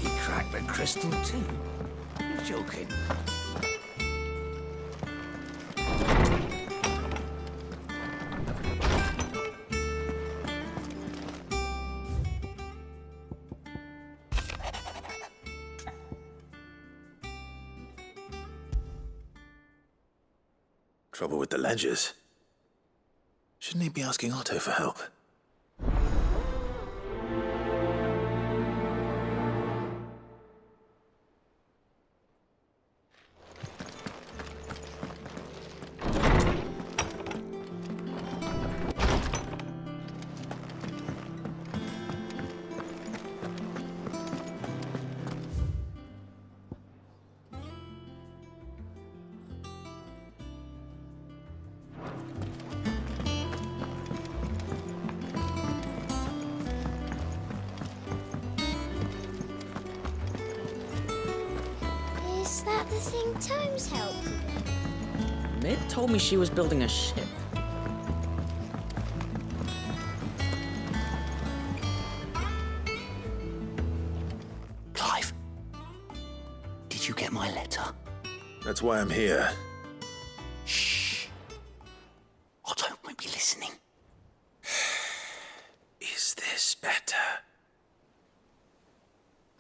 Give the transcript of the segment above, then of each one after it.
He cracked the crystal too. You're joking. Trouble with the ledgers. Shouldn't he be asking Otto for help? Is that the thing Tomes helped with? Mid told me she was building a ship. Clive, did you get my letter? That's why I'm here. Shh. Otto might be listening. Is this better?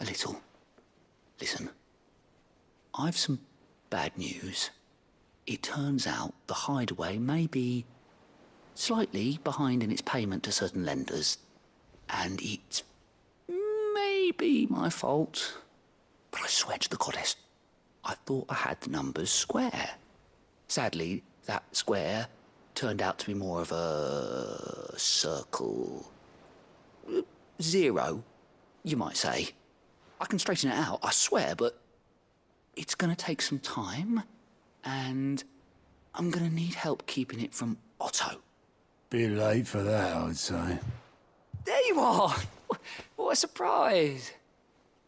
A little. Listen. I've some bad news. It turns out the hideaway may be slightly behind in its payment to certain lenders, and it's maybe my fault. But I swear to the goddess, I thought I had the numbers square. Sadly, that square turned out to be more of a circle. 0, you might say. I can straighten it out, I swear, but it's going to take some time, and I'm going to need help keeping it from Otto. Bit late for that, I'd say. There you are! What a surprise!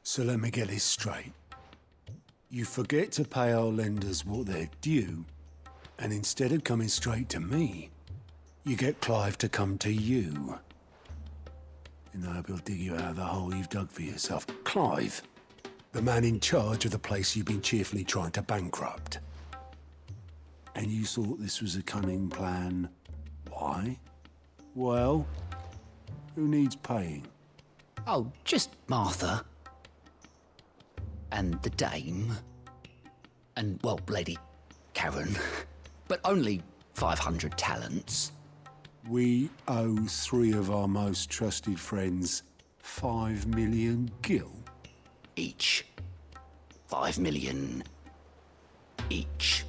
So let me get this straight. You forget to pay our lenders what they're due, and instead of coming straight to me, you get Clive to come to you. In the hope he'll dig you out of the hole you've dug for yourself. Clive, the man in charge of the place you've been cheerfully trying to bankrupt. And you thought this was a cunning plan. Why? Well, who needs paying? Oh, just Martha. And the dame. And, well, Lady Karen. But only 500 talents. We owe 3 of our most trusted friends 5 million gil. Each. 5 million each.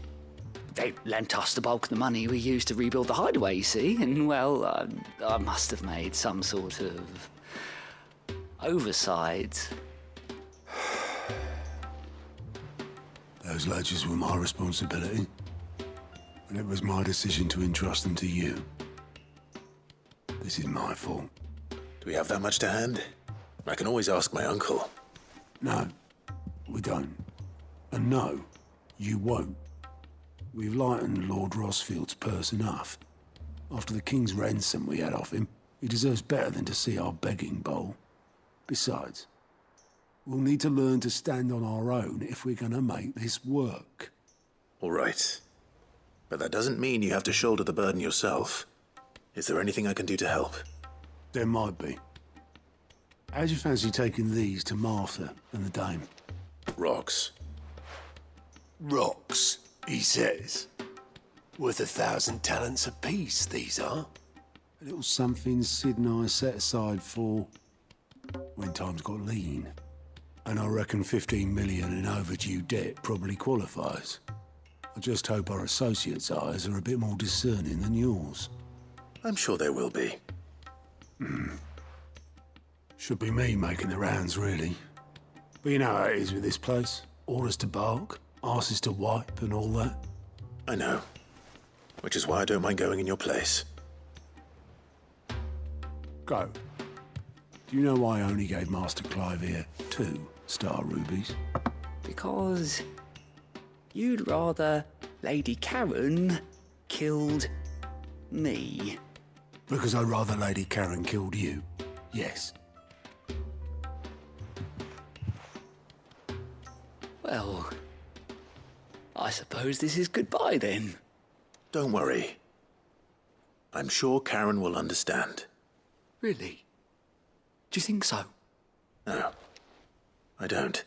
They lent us the bulk of the money we used to rebuild the hideaway, you see, and, well, I must have made some sort of oversight. Those ledgers were my responsibility, and it was my decision to entrust them to you. This is my fault. Do we have that much to hand? I can always ask my uncle. No, we don't. And no, you won't. We've lightened Lord Rosfield's purse enough. After the king's ransom we had off him, he deserves better than to see our begging bowl. Besides, we'll need to learn to stand on our own if we're gonna make this work. All right. But that doesn't mean you have to shoulder the burden yourself. Is there anything I can do to help? There might be. How'd you fancy taking these to Martha and the dame? Rocks. Rocks, he says. Worth 1,000 talents apiece, these are. A little something Sid and I set aside for when times got lean. And I reckon 15 million in overdue debt probably qualifies. I just hope our associates' eyes are a bit more discerning than yours. I'm sure there will be. Should be me making the rounds, really. But you know how it is with this place. Orders to bark, arses to wipe and all that. I know. Which is why I don't mind going in your place. Go. Do you know why I only gave Master Clive here 2 star rubies? Because you'd rather Lady Karen killed me. Because I'd rather Lady Karen killed you. Yes. Well, I suppose this is goodbye then. Don't worry. I'm sure Karen will understand. Really? Do you think so? No, I don't.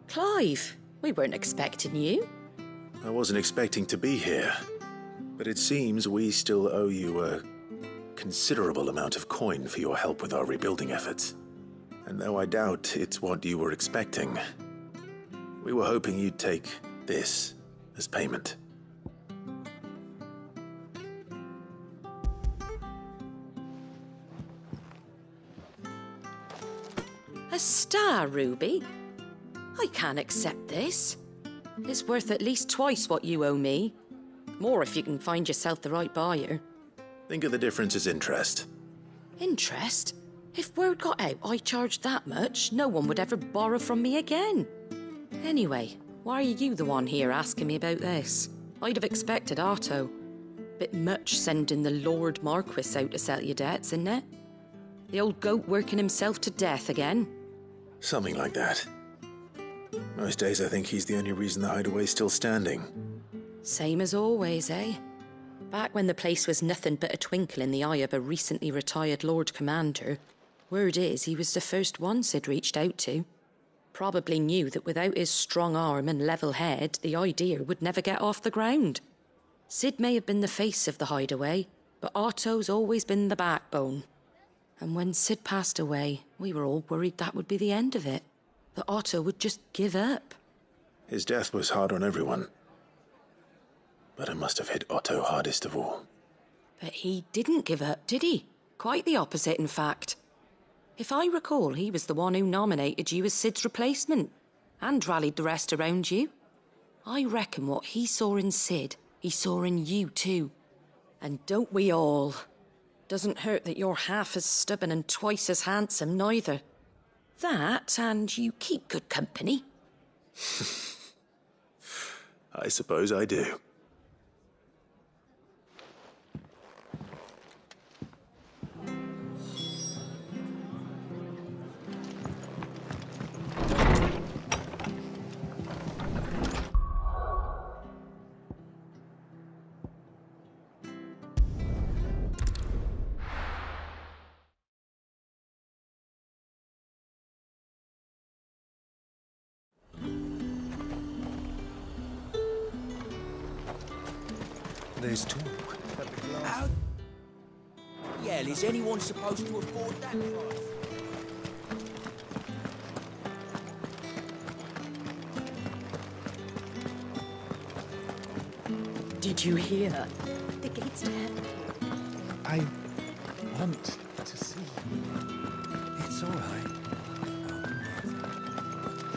Clive, we weren't expecting you. I wasn't expecting to be here, but it seems we still owe you a considerable amount of coin for your help with our rebuilding efforts. And though I doubt it's what you were expecting, we were hoping you'd take this as payment. A star ruby? I can't accept this. It's worth at least twice what you owe me. More if you can find yourself the right buyer. Think of the difference as interest. Interest? If word got out I charged that much, no one would ever borrow from me again. Anyway, why are you the one here asking me about this? I'd have expected Otto. Bit much sending the Lord Marquis out to settle your debts, isn't it? The old goat working himself to death again. Something like that. Most days I think he's the only reason the hideaway's still standing. Same as always, eh? Back when the place was nothing but a twinkle in the eye of a recently retired Lord Commander, word is he was the first one Sid reached out to. Probably knew that without his strong arm and level head, the idea would never get off the ground. Sid may have been the face of the hideaway, but Otto's always been the backbone. And when Sid passed away, we were all worried that would be the end of it. That Otto would just give up. His death was hard on everyone. But it must have hit Otto hardest of all. But he didn't give up, did he? Quite the opposite, in fact. If I recall, he was the one who nominated you as Sid's replacement, and rallied the rest around you. I reckon what he saw in Sid, he saw in you too. And don't we all? Doesn't hurt that you're half as stubborn and twice as handsome, neither. That, and you keep good company. I suppose I do. There's talk. How? Yeah, is anyone supposed to afford that price? Did you hear? The gate's to heaven. I want to see. It's all right.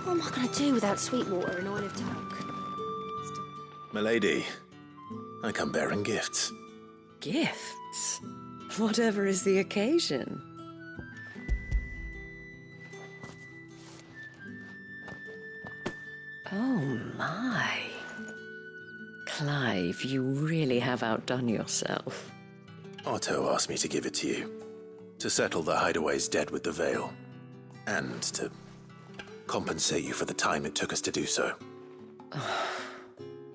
What am I going to do without Sweetwater and Oil of Talc? Milady, I come bearing gifts. Gifts? Whatever is the occasion. Oh my. Clive, you really have outdone yourself. Otto asked me to give it to you. To settle the hideaway's debt with the veil. And to compensate you for the time it took us to do so.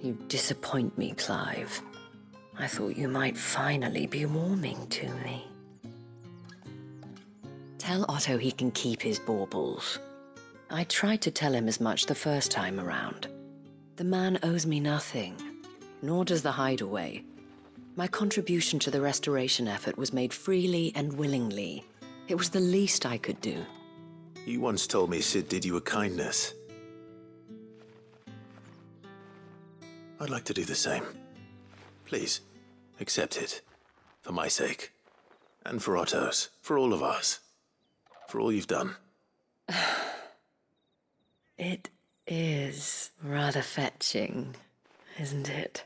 You disappoint me, Clive. I thought you might finally be warming to me. Tell Otto he can keep his baubles. I tried to tell him as much the first time around. The man owes me nothing, nor does the hideaway. My contribution to the restoration effort was made freely and willingly. It was the least I could do. You once told me Sid did you a kindness. I'd like to do the same. Please, accept it. For my sake. And for Otto's. For all of us. For all you've done. It is rather fetching, isn't it?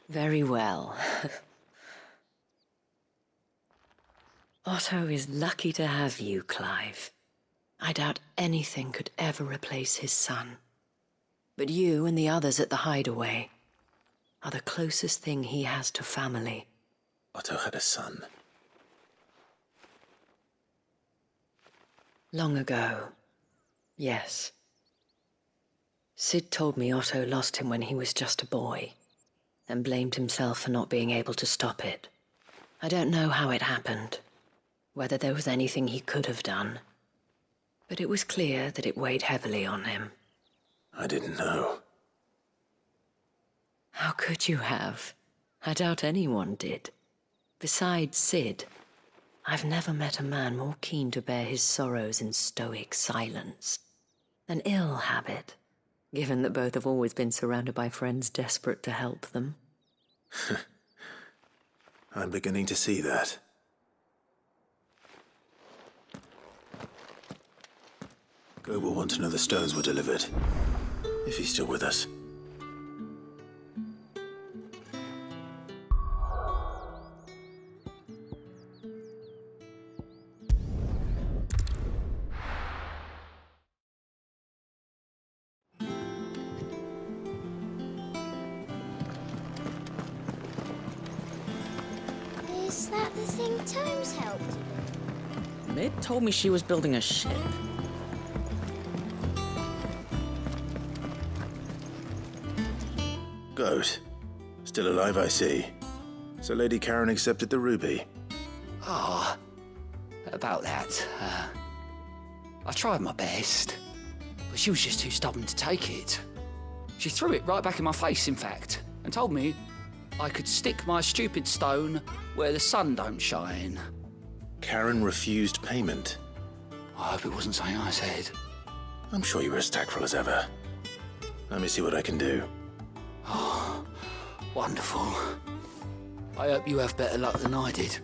Very well. Otto is lucky to have you, Clive. I doubt anything could ever replace his son. But you and the others at the hideaway are the closest thing he has to family. Otto had a son. Long ago, yes. Sid told me Otto lost him when he was just a boy, and blamed himself for not being able to stop it. I don't know how it happened, whether there was anything he could have done, but it was clear that it weighed heavily on him. I didn't know. How could you have? I doubt anyone did. Besides Sid, I've never met a man more keen to bear his sorrows in stoic silence. An ill habit, given that both have always been surrounded by friends desperate to help them. I'm beginning to see that. Go will want to know the stones were delivered. If he's still with us. Is that the thing Tomes helped with? Mid told me she was building a ship. Goat. Still alive, I see. So Lady Karen accepted the ruby. Ah, about that. I tried my best, but she was just too stubborn to take it. She threw it right back in my face, in fact, and told me I could stick my stupid stone where the sun don't shine. Karen refused payment. I hope it wasn't something I said. I'm sure you were as tactful as ever. Let me see what I can do. Oh, wonderful. I hope you have better luck than I did.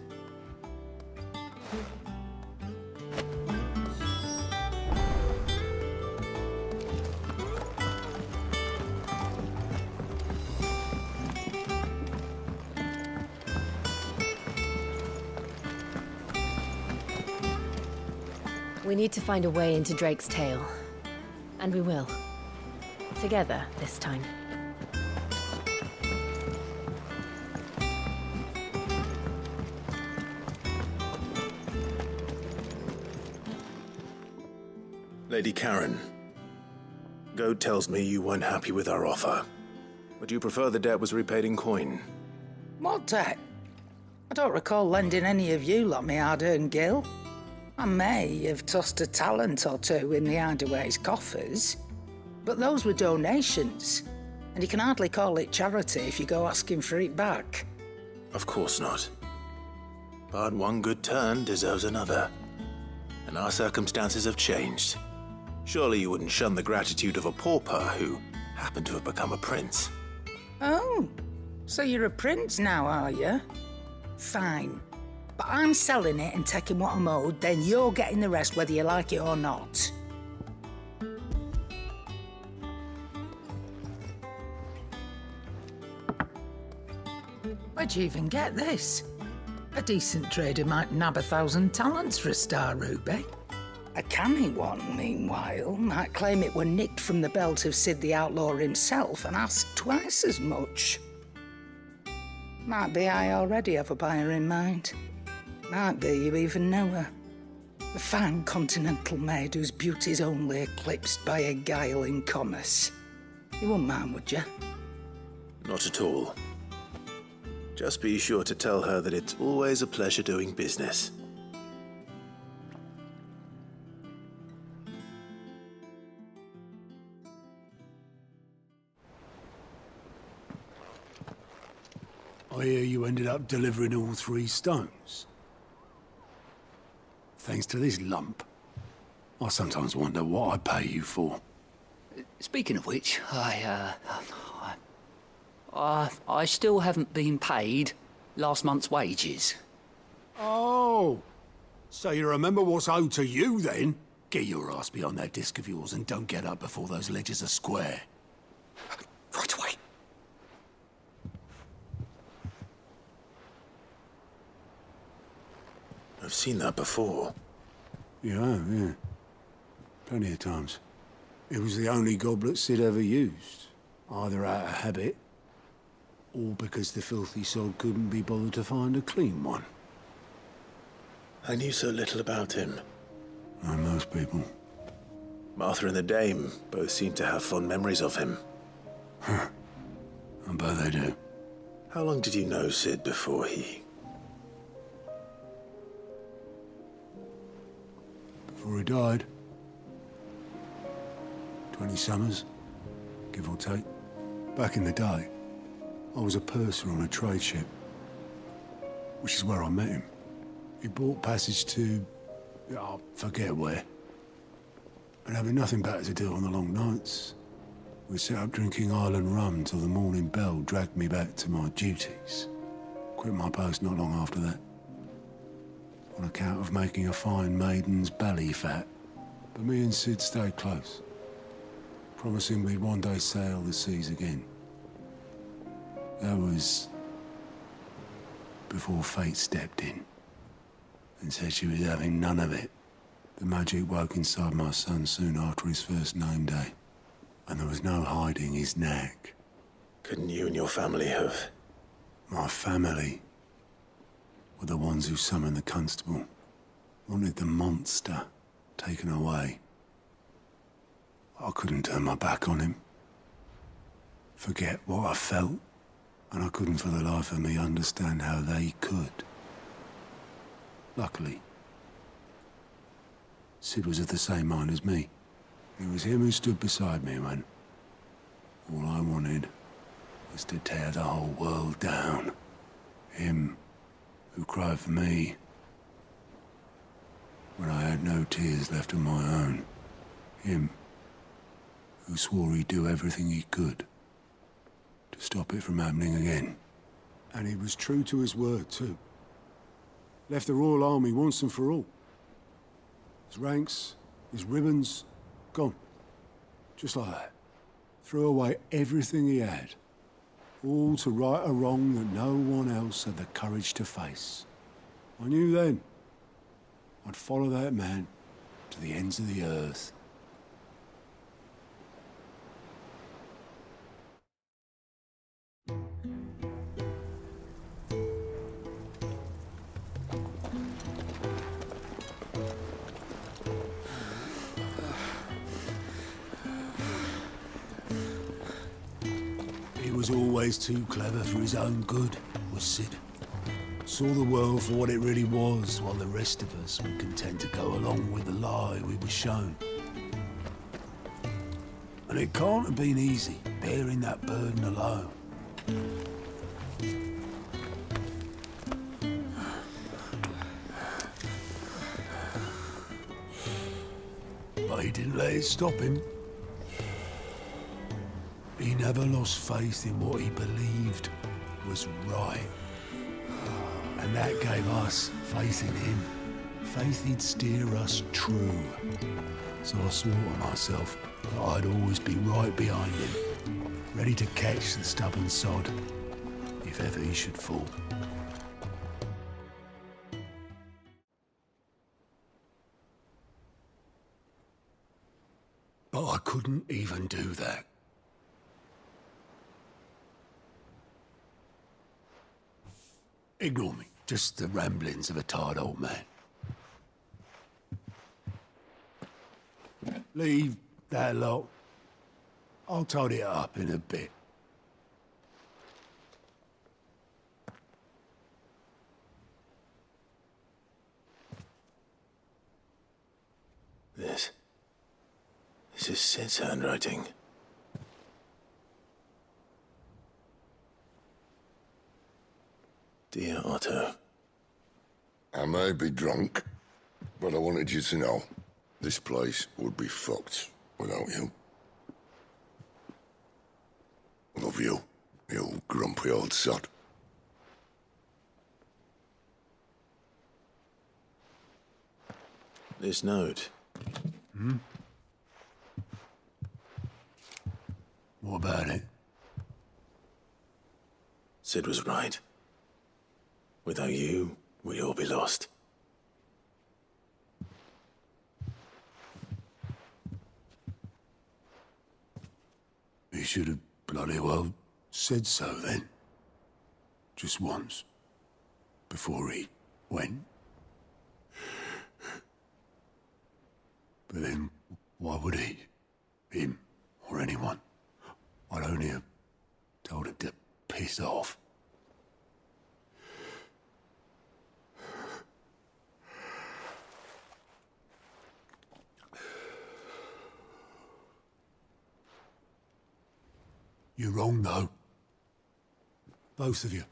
We need to find a way into Drake's tail. And we will. Together, this time. Lady Karen, Goat tells me you weren't happy with our offer. Would you prefer the debt was repaid in coin? What debt? I don't recall lending any of you like me hard-earned gil. I may have tossed a talent or two in the hideaway's coffers, but those were donations, and you can hardly call it charity if you go asking for it back. Of course not. But one good turn deserves another. And our circumstances have changed. Surely you wouldn't shun the gratitude of a pauper who happened to have become a prince. Oh, so you're a prince now, are you? Fine. But I'm selling it and taking what I'm owed, then you're getting the rest whether you like it or not. Where'd you even get this? A decent trader might nab 1,000 talents for a star ruby. A canny one, meanwhile, might claim it were nicked from the belt of Sid the Outlaw himself and ask twice as much. Might be I already have a buyer in mind. Might be you even know her. The fine continental maid whose beauty's only eclipsed by a guile in commerce. You wouldn't mind, would you? Not at all. Just be sure to tell her that it's always a pleasure doing business. I hear you ended up delivering all 3 stones. Thanks to this lump. I sometimes wonder what I pay you for. Speaking of which, I still haven't been paid last month's wages. Oh, so you remember what's owed to you then? Get your ass behind that disc of yours and don't get up before those ledgers are square. Right away. I've seen that before. Yeah. Plenty of times. It was the only goblet Sid ever used. Either out of habit, or because the filthy sod couldn't be bothered to find a clean one. I knew so little about him. Like most people. Martha and the Dame both seem to have fond memories of him. I bet they do. How long did you know Sid before he... Before he died. 20 summers, give or take. Back in the day, I was a purser on a trade ship, which is where I met him. He bought passage to... I forget where. And having nothing better to do on the long nights, we sat up drinking island rum till the morning bell dragged me back to my duties. Quit my post not long after that, on account of making a fine maiden's belly fat. But me and Sid stayed close, promising we'd one day sail the seas again. That was before fate stepped in and said she was having none of it. The magic woke inside my son soon after his first name day, and there was no hiding his knack. Couldn't you and your family have... My family were the ones who summoned the constable, wanted the monster taken away. I couldn't turn my back on him, forget what I felt, and I couldn't for the life of me understand how they could. Luckily, Sid was of the same mind as me. It was him who stood beside me when all I wanted was to tear the whole world down. Him who cried for me when I had no tears left of my own. Him who swore he'd do everything he could to stop it from happening again. And he was true to his word, too. Left the Royal Army once and for all. His ranks, his ribbons, gone. Just like that. Threw away everything he had. All to right a wrong that no one else had the courage to face. I knew then I'd follow that man to the ends of the earth. He was always too clever for his own good, was Sid. Saw the world for what it really was, while the rest of us were content to go along with the lie we were shown. And it can't have been easy, bearing that burden alone. But he didn't let it stop him. He never lost faith in what he believed was right. And that gave us faith in him. Faith he'd steer us true. So I swore to myself that I'd always be right behind him, ready to catch the stubborn sod if ever he should fall. But I couldn't even do that. Ignore me. Just the ramblings of a tired old man. Leave that lot. I'll tidy it up in a bit. This is Sid's handwriting. Dear Otto. I may be drunk, but I wanted you to know this place would be fucked without you. Love you, you grumpy old sod. This note. What about it? Sid was right. Without you, we'd all be lost. He should have bloody well said so then. Just once. Before he went. But then, why would he? Him, or anyone? I'd only have told him to piss off. You're wrong, though. Both of you.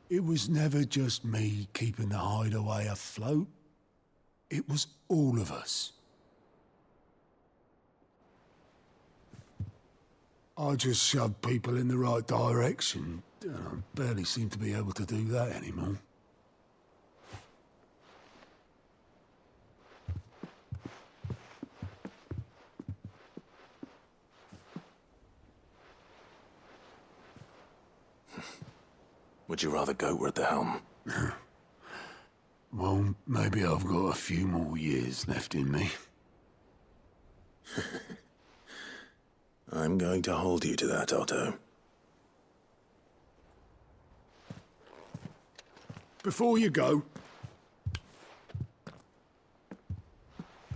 It was never just me keeping the hideaway afloat. It was all of us. I just shoved people in the right direction. I barely seem to be able to do that anymore. Would you rather goat were at the helm? Well, maybe I've got a few more years left in me. I'm going to hold you to that, Otto. Before you go,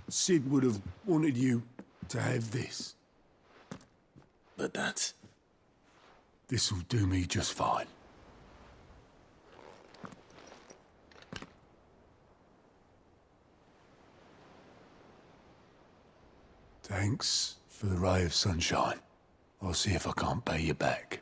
Sid would have wanted you to have this. But that's... This'll do me just fine. Thanks for the ray of sunshine. I'll see if I can't pay you back.